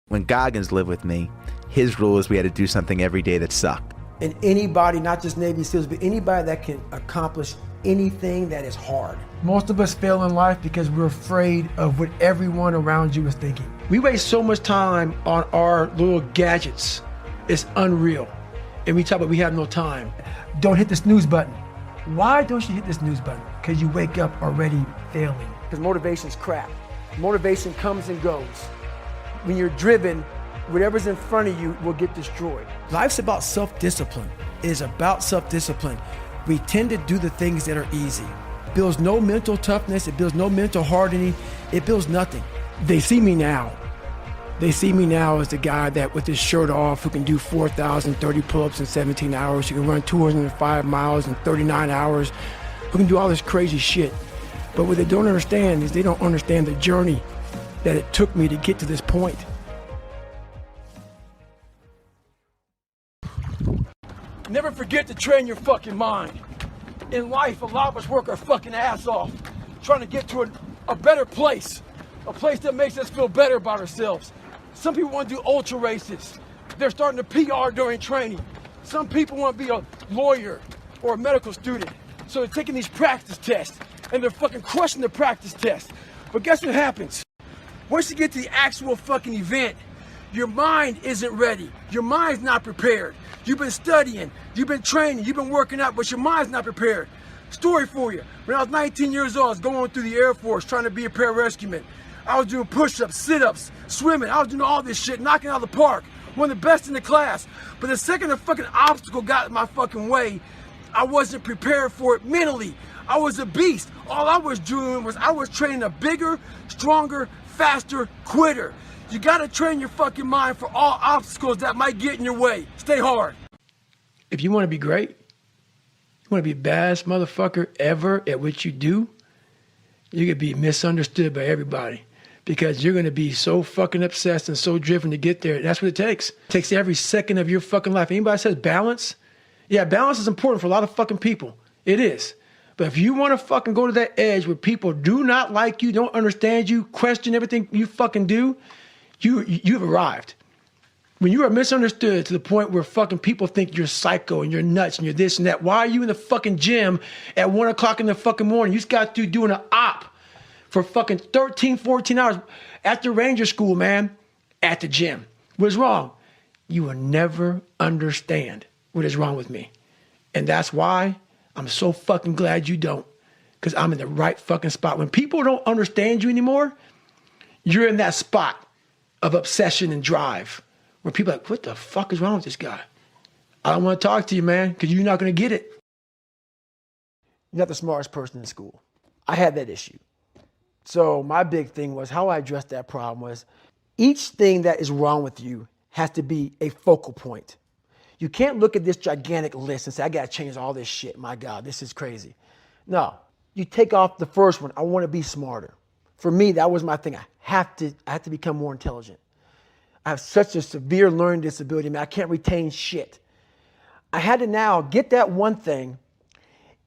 When Goggins lived with me, his rule is we had to do something every day that sucked. And anybody, not just Navy SEALs, but anybody that can accomplish anything that is hard. Most of us fail in life because we're afraid of what everyone around you is thinking. We waste so much time on our little gadgets. It's unreal. And we talk about we have no time. Don't hit the snooze button. Why don't you hit the snooze button? Because you wake up already failing. Because motivation's crap. Motivation comes and goes. When you're driven, whatever's in front of you will get destroyed. Life's about self-discipline. It is about self-discipline. We tend to do the things that are easy. It builds no mental toughness. It builds no mental hardening. It builds nothing. They see me now. They see me now as the guy that with his shirt off who can do 4,030 pull-ups in 17 hours, who can run 205 miles in 39 hours, who can do all this crazy shit. But what they don't understand is they don't understand the journey that it took me to get to this point. Never forget to train your fucking mind. In life, a lot of us work our fucking ass off trying to get to a better place, a place that makes us feel better about ourselves. Some people want to do ultra races. They're starting to PR during training. Some people want to be a lawyer or a medical student. So they're taking these practice tests and they're fucking crushing the practice tests. But guess what happens? Once you get to the actual fucking event, your mind isn't ready. Your mind's not prepared. You've been studying, you've been training, you've been working out, but your mind's not prepared. Story for you. When I was 19 years old, I was going through the Air Force trying to be a pararescueman. I was doing push-ups, sit-ups, swimming. I was doing all this shit, knocking out of the park. One of the best in the class. But the second a fucking obstacle got in my fucking way, I wasn't prepared for it mentally. I was a beast. All I was doing was I was training a bigger, stronger, faster quitter. You gotta train your fucking mind for all obstacles that might get in your way. Stay hard. If you wanna be great, you wanna be the baddest motherfucker ever at what you do, you're gonna be misunderstood by everybody because you're gonna be so fucking obsessed and so driven to get there. That's what it takes. It takes every second of your fucking life. Anybody says balance? Yeah, balance is important for a lot of fucking people. It is. But if you want to fucking go to that edge where people do not like you, don't understand you, question everything you fucking do, you've arrived. When you are misunderstood to the point where fucking people think you're psycho and you're nuts and you're this and that, why are you in the fucking gym at 1 o'clock in the fucking morning? You just got to doing an op for fucking 13, 14 hours after Ranger School, man, at the gym. What's wrong? You will never understand what is wrong with me. And that's why I'm so fucking glad you don't, because I'm in the right fucking spot. When people don't understand you anymore, you're in that spot of obsession and drive where people are like, what the fuck is wrong with this guy? I don't want to talk to you, man, because you're not going to get it. You're not the smartest person in school. I had that issue. So my big thing was how I addressed that problem was each thing that is wrong with you has to be a focal point. You can't look at this gigantic list and say, I got to change all this shit. My God, this is crazy. No, you take off the first one. I want to be smarter. For me, that was my thing. I have to become more intelligent. I have such a severe learning disability. Man, I can't retain shit. I had to now get that one thing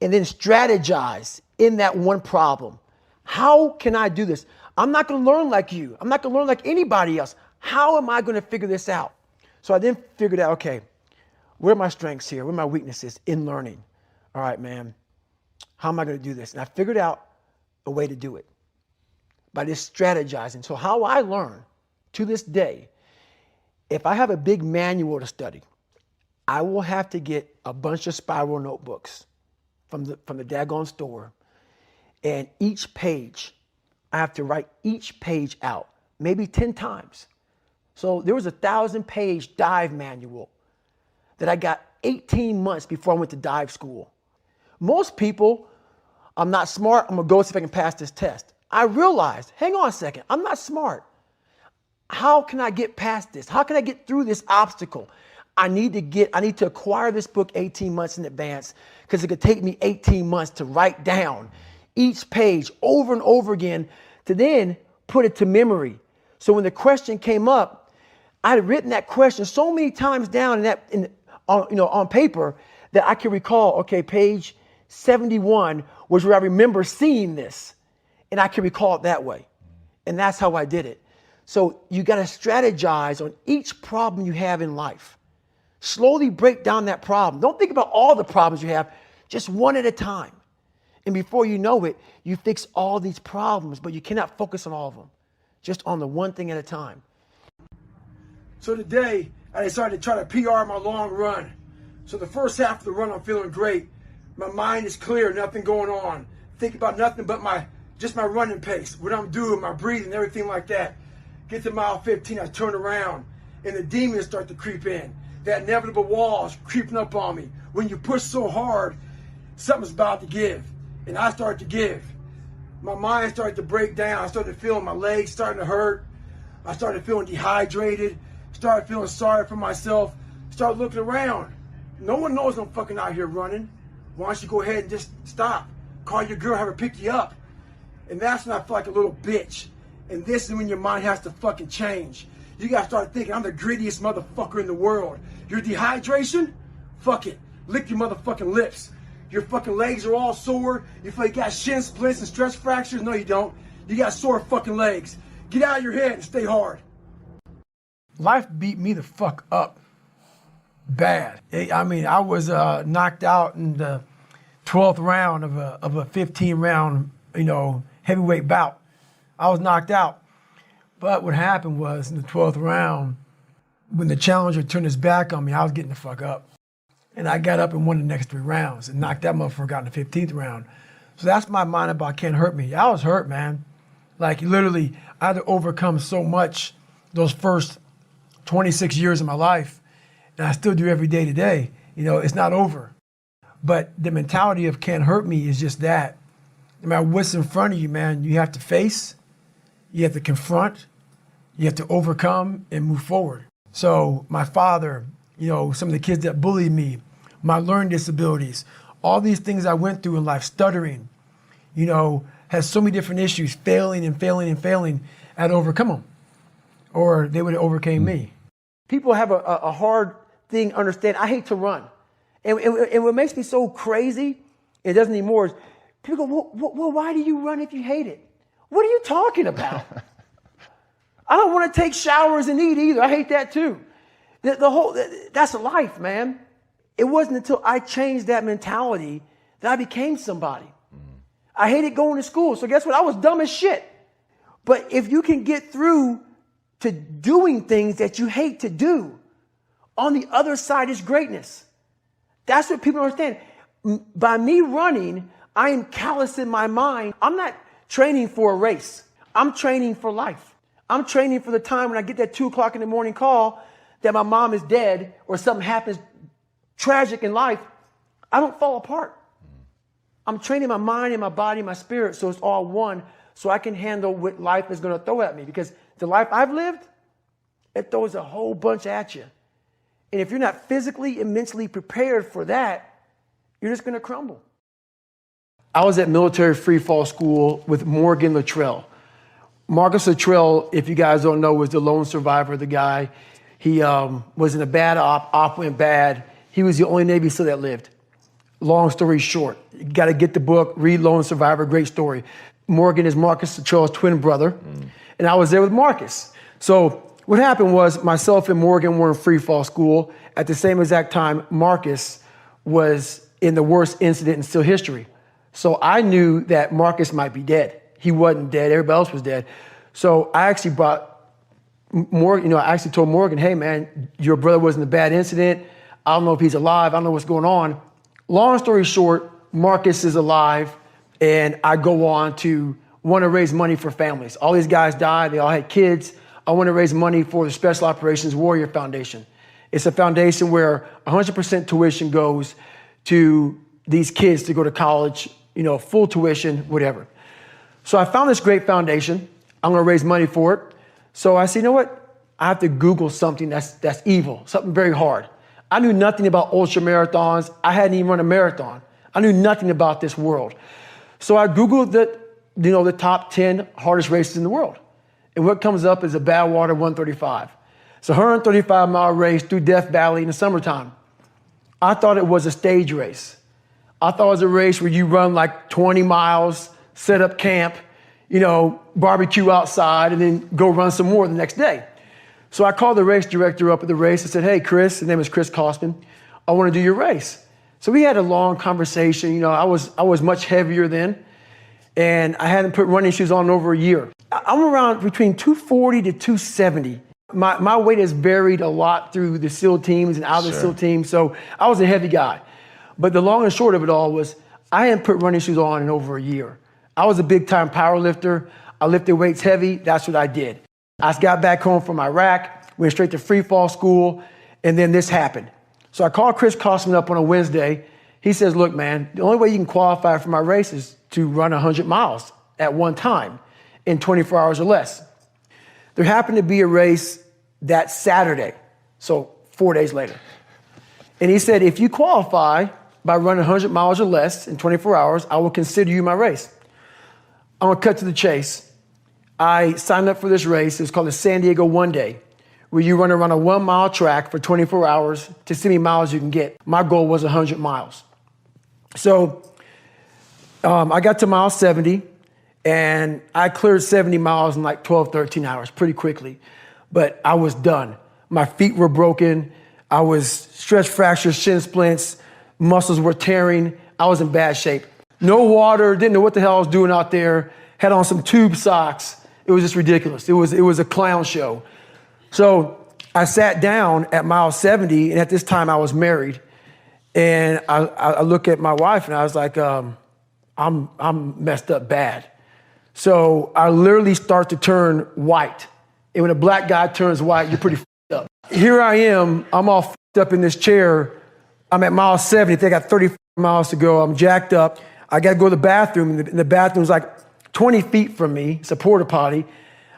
and then strategize in that one problem. How can I do this? I'm not going to learn like you. I'm not going to learn like anybody else. How am I going to figure this out? So I then figured out, okay, where are my strengths here? Where are my weaknesses in learning? All right, man, how am I going to do this? And I figured out a way to do it by just strategizing. So how I learn to this day, if I have a big manual to study, I will have to get a bunch of spiral notebooks from the daggone store. And each page, I have to write each page out, maybe 10 times. So there was a 1,000-page dive manual that I got 18 months before I went to dive school. Most people, I'm not smart, I'm gonna go see if I can pass this test. I realized, hang on a second, I'm not smart. How can I get past this? How can I get through this obstacle? I need to acquire this book 18 months in advance because it could take me 18 months to write down each page over and over again to then put it to memory. So when the question came up, I had written that question so many times down on paper that I can recall, okay, page 71 was where I remember seeing this, and I can recall it that way. And that's how I did it. So you got to strategize on each problem you have in life. Slowly break down that problem. Don't think about all the problems you have, just one at a time. And before you know it, you fix all these problems, but you cannot focus on all of them. Just on the one thing at a time. So today, I decided to try to PR my long run. So the first half of the run, I'm feeling great. My mind is clear, nothing going on. Think about nothing but just my running pace, what I'm doing, my breathing, everything like that. Get to mile 15, I turn around, and the demons start to creep in. That inevitable wall is creeping up on me. When you push so hard, something's about to give. And I start to give. My mind started to break down. I started feeling my legs starting to hurt. I started feeling dehydrated. Started feeling sorry for myself. Started looking around. No one knows I'm fucking out here running. Why don't you go ahead and just stop? Call your girl, have her pick you up. And that's when I feel like a little bitch. And this is when your mind has to fucking change. You gotta start thinking, I'm the grittiest motherfucker in the world. Your dehydration? Fuck it. Lick your motherfucking lips. Your fucking legs are all sore. You feel like you got shin splints and stress fractures. No, you don't. You got sore fucking legs. Get out of your head and stay hard. Life beat me the fuck up bad. I mean, I was knocked out in the 12th round of a 15 round, heavyweight bout. I was knocked out. But what happened was in the 12th round, when the challenger turned his back on me, I was getting the fuck up. And I got up and won the next 3 rounds and knocked that motherfucker out in the 15th round. So that's my mind about can't hurt me. I was hurt, man. Like literally, I had to overcome so much those first 26 years of my life. And I still do every day today. It's not over. But the mentality of can't hurt me is just that. No matter what's in front of you, man, you have to face, you have to confront, you have to overcome and move forward. So my father, some of the kids that bullied me, my learning disabilities, all these things I went through in life, stuttering, has so many different issues, failing and failing and failing, I had to overcome them. Or they would have overcame me. People have a hard thing understand. I hate to run. And what makes me so crazy, it doesn't anymore, is people go, well, why do you run if you hate it? What are you talking about? I don't want to take showers and eat either. I hate that too. That's life, man. It wasn't until I changed that mentality that I became somebody. I hated going to school. So guess what? I was dumb as shit. But if you can get through to doing things that you hate to do, on the other side is greatness. That's what people don't understand. By me running, I am callous in my mind. I'm not training for a race. I'm training for life. I'm training for the time when I get that 2 o'clock in the morning call that my mom is dead or something happens tragic in life. I don't fall apart. I'm training my mind and my body and my spirit so it's all one, so I can handle what life is going to throw at me. Because the life I've lived, it throws a whole bunch at you. And if you're not physically and mentally prepared for that, you're just going to crumble. I was at military free fall school with Morgan Luttrell. Marcus Luttrell, if you guys don't know, was the lone survivor, the guy. He was in a bad op went bad. He was the only Navy SEAL that lived. Long story short, you got to get the book, read Lone Survivor, great story. Morgan is Marcus Luttrell's twin brother, and I was there with Marcus. So what happened was myself and Morgan were in free fall school. At the same exact time, Marcus was in the worst incident in SEAL history. So I knew that Marcus might be dead. He wasn't dead, everybody else was dead. So I actually brought Morgan, I actually told Morgan, hey man, your brother was in a bad incident. I don't know if he's alive, I don't know what's going on. Long story short, Marcus is alive, and I go on to want to raise money for families. All these guys died, they all had kids. I want to raise money for the Special Operations Warrior Foundation. It's a foundation where 100% tuition goes to these kids to go to college, full tuition, whatever. So I found this great foundation. I'm going to raise money for it. So I said, you know what? I have to Google something that's evil, something very hard. I knew nothing about ultra marathons. I hadn't even run a marathon. I knew nothing about this world. So I Googled the top 10 hardest races in the world. And what comes up is a Badwater 135. It's a 135-mile race through Death Valley in the summertime. I thought it was a stage race. I thought it was a race where you run like 20 miles, set up camp, barbecue outside and then go run some more the next day. So I called the race director up at the race and said, hey, Chris, his name is Chris Kosman, I want to do your race. So we had a long conversation. I was much heavier then, and I hadn't put running shoes on in over a year. I'm around between 240 to 270. My weight has varied a lot through the SEAL teams and out of the SEAL teams, so I was a heavy guy. But the long and short of it all was I hadn't put running shoes on in over a year. I was a big-time power lifter. I lifted weights heavy. That's what I did. I got back home from Iraq, went straight to free fall school, and then this happened. So I called Chris Kosman up on a Wednesday. He says, look, man, the only way you can qualify for my race is to run 100 miles at one time in 24 hours or less. There happened to be a race that Saturday, so 4 days later. And he said, if you qualify by running 100 miles or less in 24 hours, I will consider you my race. I'm gonna cut to the chase. I signed up for this race. It's called the San Diego One Day, where you run around a 1 mile track for 24 hours to see how many miles you can get. My goal was 100 miles. So I got to mile 70, and I cleared 70 miles in like 12, 13 hours pretty quickly. But I was done. My feet were broken. I was stress fractures, shin splints, muscles were tearing. I was in bad shape. No water, didn't know what the hell I was doing out there. Had on some tube socks. It was just ridiculous. It was a clown show. So I sat down at mile 70, and at this time I was married. And I look at my wife and I was like, I'm messed up bad. So I literally start to turn white. And when a black guy turns white, you're pretty f***ed up. Here I am, I'm all f***ed up in this chair. I'm at mile 70, I think I got 30 miles to go. I'm jacked up. I gotta go to the bathroom, and the bathroom's like 20 feet from me. It's a porta potty.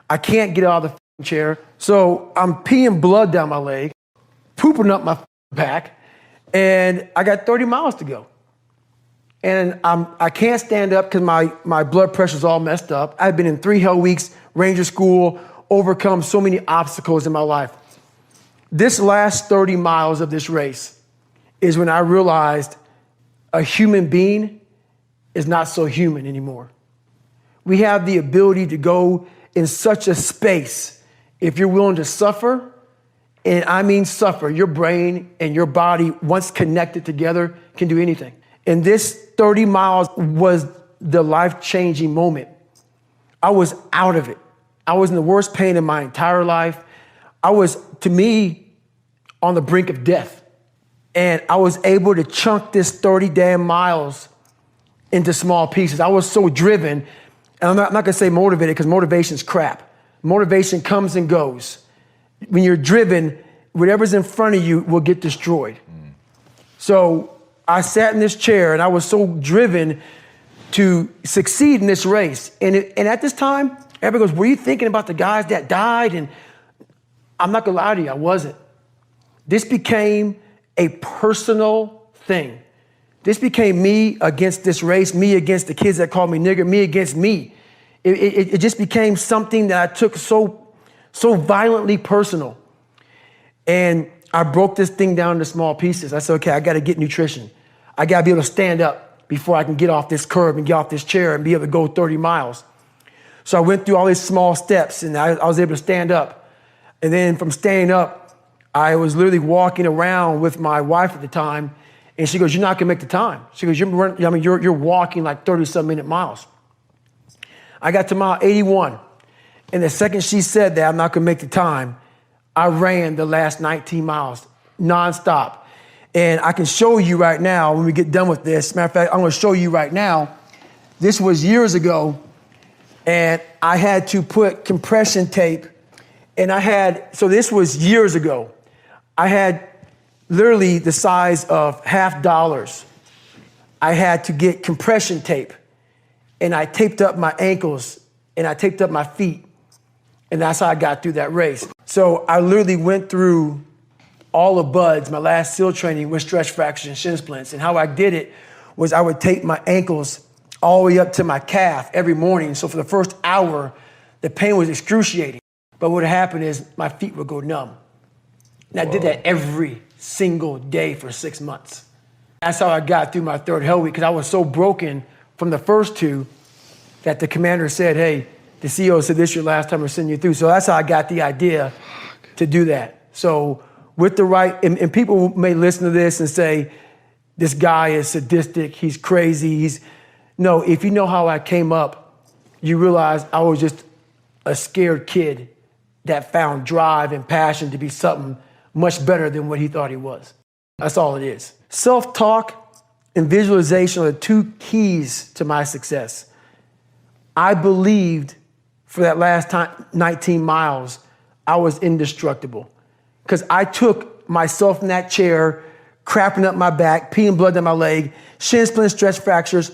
I can't get out of the chair. So I'm peeing blood down my leg, pooping up my back, and I got 30 miles to go. And I can't stand up because my blood pressure's all messed up. I've been in 3 hell weeks, Ranger school, overcome so many obstacles in my life. This last 30 miles of this race is when I realized a human being is not so human anymore. We have the ability to go in such a space if you're willing to suffer, and I mean suffer. Your brain and your body, once connected together, can do anything. And this 30 miles was the life-changing moment. I was out of it. I was in the worst pain in my entire life. I was, to me, on the brink of death. And I was able to chunk this 30 damn miles into small pieces. I was so driven, and I'm not gonna say motivated because motivation's crap. Motivation comes and goes. When you're driven, whatever's in front of you will get destroyed. So I sat in this chair and I was so driven to succeed in this race. And at this time, everybody goes, were you thinking about the guys that died? And I'm not gonna lie to you, I wasn't. This became a personal thing. This became me against this race, me against the kids that called me nigger, me against me. It just became something that I took so violently personal. And I broke this thing down into small pieces. I said, okay, I gotta get nutrition. I gotta be able to stand up before I can get off this curb and get off this chair and be able to go 30 miles. So I went through all these small steps and I was able to stand up. And then from standing up, I was literally walking around with my wife at the time, and she goes, you're not gonna make the time. She goes, you're walking like 30-some minute miles. I got to mile 81, and the second she said that I'm not gonna make the time, I ran the last 19 miles nonstop. And I can show you right now when we get done with this. Matter of fact, I'm gonna show you right now. This was years ago, and I had to put compression tape, and so this was years ago. I had literally the size of $50. I had to get compression tape, and I taped up my ankles and I taped up my feet, and that's how I got through that race. So I literally went through all of BUDS, my last SEAL training, with stress fractures and shin splints. And how I did it was I would tape my ankles all the way up to my calf every morning. So for the first hour, the pain was excruciating. But what would happen is my feet would go numb. And I did that every single day for 6 months. That's how I got through my third hell week, because I was so broken from the first two that the commander said, hey, the CEO said this is your last time we're sending you through. So that's how I got the idea to do that. So with the right, and people may listen to this and say, this guy is sadistic, he's crazy, no, if you know how I came up, you realize I was just a scared kid that found drive and passion to be something much better than what he thought he was. That's all it is. Self-talk and visualization are the two keys to my success. I believed for that last 19 miles, I was indestructible because I took myself in that chair, crapping up my back, peeing blood down my leg, shin splints, stress fractures.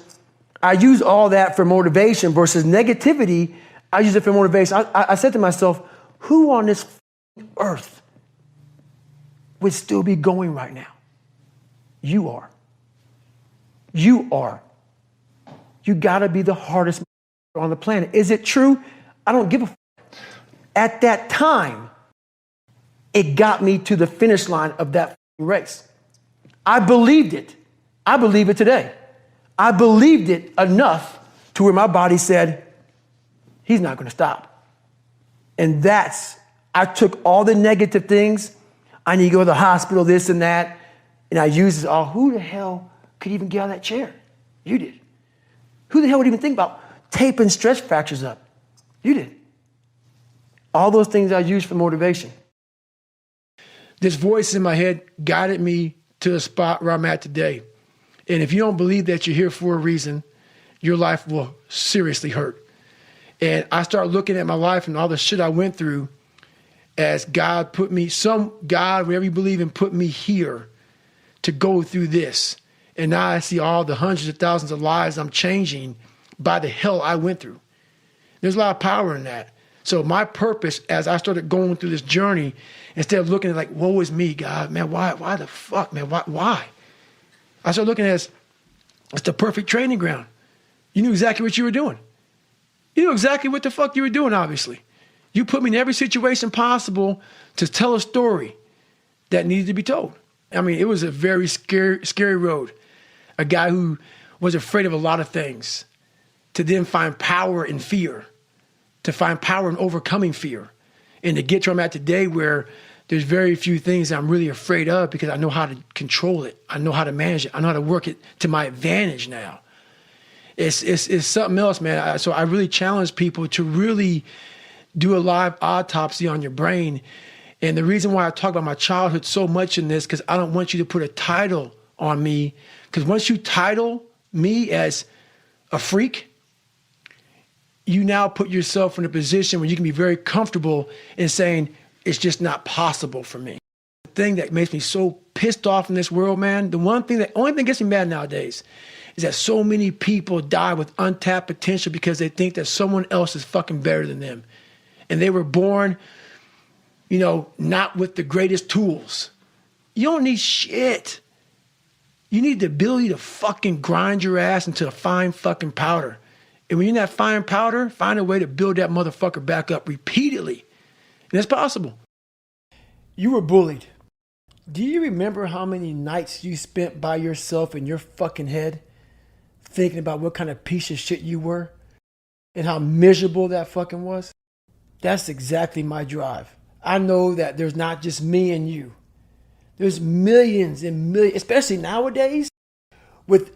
I use all that for motivation versus negativity. I use it for motivation. I said to myself, who on this earth would still be going right now? You are. You are. You gotta be the hardest on the planet. Is it true? I don't give a At that time, it got me to the finish line of that race. I believed it. I believe it today. I believed it enough to where my body said, he's not gonna stop. And I took all the negative things. I need to go to the hospital, this and that. And I used it all. Who the hell could even get out of that chair? You did. Who the hell would even think about taping stress fractures up? You did. All those things I used for motivation. This voice in my head guided me to the spot where I'm at today. And if you don't believe that you're here for a reason, your life will seriously hurt. And I start looking at my life and all the shit I went through as God put me, whatever you believe in, put me here to go through this. And now I see all the hundreds of thousands of lives I'm changing by the hell I went through. There's a lot of power in that. So my purpose as I started going through this journey, instead of looking at like, woe is me, God, man, why the fuck, man, why? I started looking at it as, it's the perfect training ground. You knew exactly what you were doing. You knew exactly what the fuck you were doing, obviously. You put me in every situation possible to tell a story that needed to be told. I mean, it was a very scary road. A guy who was afraid of a lot of things, to then find power in fear, to find power in overcoming fear, and to get to where I'm at today where there's very few things that I'm really afraid of because I know how to control it. I know how to manage it. I know how to work it to my advantage now. It's something else, man. So I really challenge people to really do a live autopsy on your brain. And the reason why I talk about my childhood so much in this, because I don't want you to put a title on me. Because once you title me as a freak, you now put yourself in a position where you can be very comfortable in saying, it's just not possible for me. The thing that makes me so pissed off in this world, man, the only thing that gets me mad nowadays is that so many people die with untapped potential because they think that someone else is fucking better than them. And they were born, not with the greatest tools. You don't need shit. You need the ability to fucking grind your ass into a fine fucking powder. And when you're in that fine powder, find a way to build that motherfucker back up repeatedly. And it's possible. You were bullied. Do you remember how many nights you spent by yourself in your fucking head thinking about what kind of piece of shit you were and how miserable that fucking was? That's exactly my drive. I know that there's not just me and you. There's millions and millions, especially nowadays with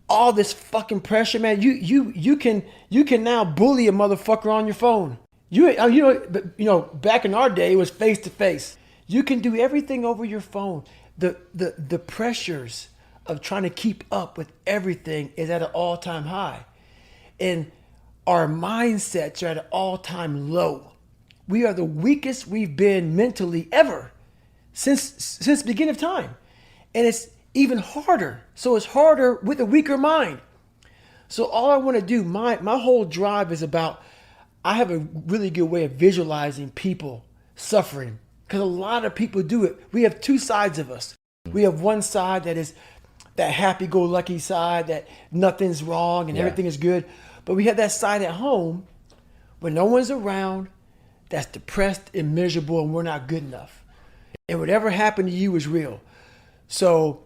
all this fucking pressure, man. You can now bully a motherfucker on your phone. Back in our day, it was face to face. You can do everything over your phone. The pressures of trying to keep up with everything is at an all-time high. And our mindsets are at an all-time low. We are the weakest we've been mentally ever since the beginning of time. And it's even harder. So it's harder with a weaker mind. So all I want to do, my whole drive is about, I have a really good way of visualizing people suffering because a lot of people do it. We have two sides of us. We have one side that is that happy-go-lucky side that nothing's wrong and everything is good. But we have that side at home when no one's around that's depressed and miserable and we're not good enough. And whatever happened to you is real. So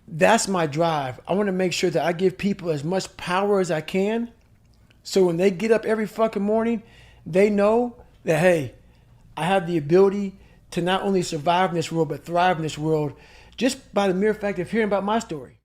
that's my drive. I want to make sure that I give people as much power as I can So when they get up every fucking morning, they know that, hey, I have the ability to not only survive in this world, but thrive in this world just by the mere fact of hearing about my story.